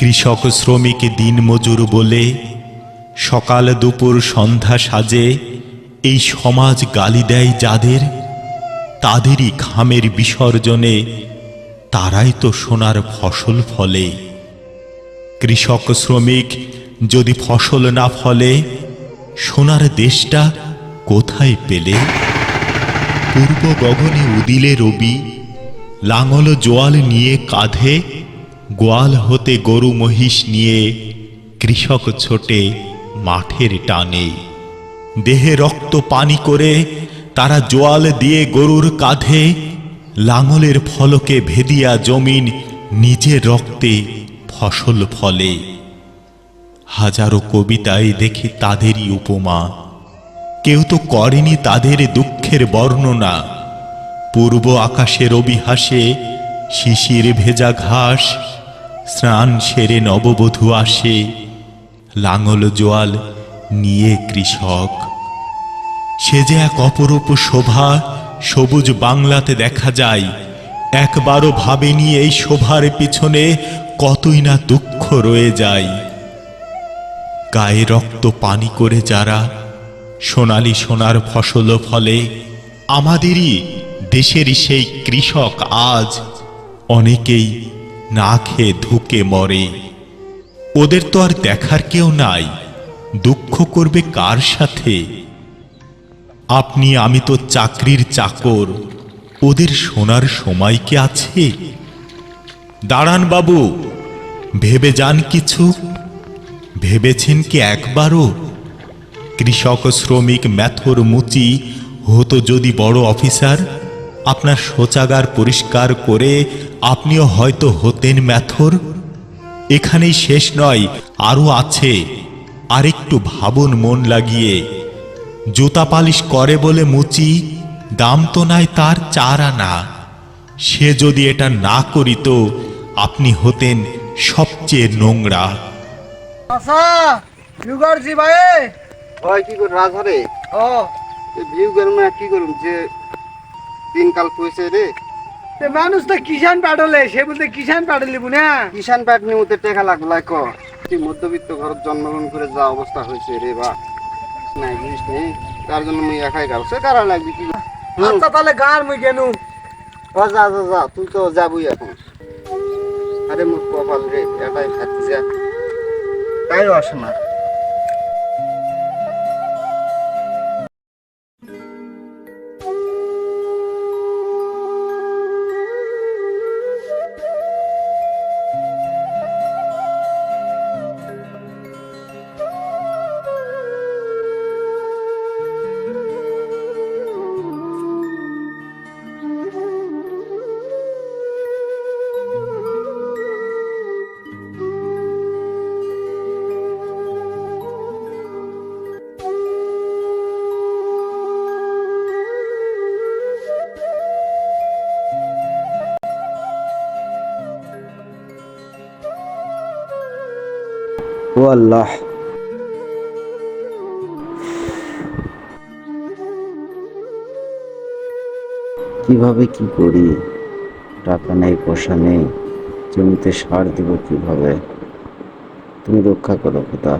কৃষক শ্রমিক দিনমজুর বলে সকাল দুপুর সন্ধ্যা সাজে এই সমাজ গালি দেয় যাদের, তাদেরই ঘামের বিসর্জনে তারাই তো সোনার ফসল ফলে। কৃষক শ্রমিক যদি ফসল না ফলে, সোনার দেশটা কোথায় পেলে? পূর্ব গগনে উদিলে রবি, লাঙল জোয়াল নিয়ে কাঁধে, গোয়াল হতে গরু মহিষ নিয়ে কৃষক ছোটে মাঠের টানে। দেহে রক্ত পানি করে তারা জোয়াল দিয়ে গরুর কাঁধে, লাঙলের ফলকে ভেদিয়া জমিন নিজের রক্তে ফসল ফলে। হাজারো কবিতায় দেখি তাদেরই উপমা, কেউ তো করেনি তাদের দুঃখের বর্ণনা। পূর্ব আকাশে রবি হাসে, শিশির ভেজা ঘাস, স্নান সেরে নববধূ আসে, লাঙল জোয়াল নিয়ে কৃষক। সে যে এক অপরূপ শোভা সবুজ বাংলাতে দেখা যায়। একবারও ভাবেনি এই শোভার পিছনে কতই না দুঃখ রয়ে যায়। গায়ে রক্ত পানি করে যারা সোনালি সোনার ফসল ফলে, আমাদেরই দেশেরই সেই কৃষক আজ অনেকেই না খেয়ে ধুকে মরে। ওদের তো আর দেখার কেউ নাই, দুঃখ করবে কার সাথে? আপনি আমি তো চাকরির চাকর, ওদের শোনার সময় কি আছে? দাঁড়ান বাবু, ভেবে যান কিছু, ভেবেছেন কি একবারও? কৃষক শ্রমিক মেথর মুচি হতো যদি বড় অফিসার, আপনার শৌচাগার পরিষ্কার করে আপনিও হয়তো হতেন মেথর। এখানেই শেষ নয়, আরও আছে। আরেকটু ভাবুন মন লাগিয়ে। জুতা পালিশ করে বলে মুচি, দাম তো নাই তার 4 আনা। সে যদি এটা না করিত, আপনি হতেন সবচেয়ে নোংরা। আচ্ছা ভিউগার জি ভাই ভাই কি করে রাজহারে ও ভিউ করুন না কি করুন যে দিনকাল পয়সে রে তে মানুষ তো কিষান পাঠলে, সে বলতে কিষান পাঠলি বুনা কিষান প্যাট নিউতে টাকা লাগলো লাইক তুই মধ্যবিত্ত ঘরে জন্মগ্রহণ করে যা অবস্থা হয়েছে রে বা নাই জিনিস নেই, তার জন্য মুই একাই গাল সে কারা লাগবে কি। আচ্ছা তাহলে গান মুই কেনু ও যা যা যা তুই তো যাবই এখন। আরে মোর কপাল রে এটাই খাচ্ছি যা তাই আসে না। ও আল্লাহ, কিভাবে কি করি? টাকা নেই, পয়সা নেই, জমিতে সার দিব কিভাবে? তুমি রক্ষা করো খোদা।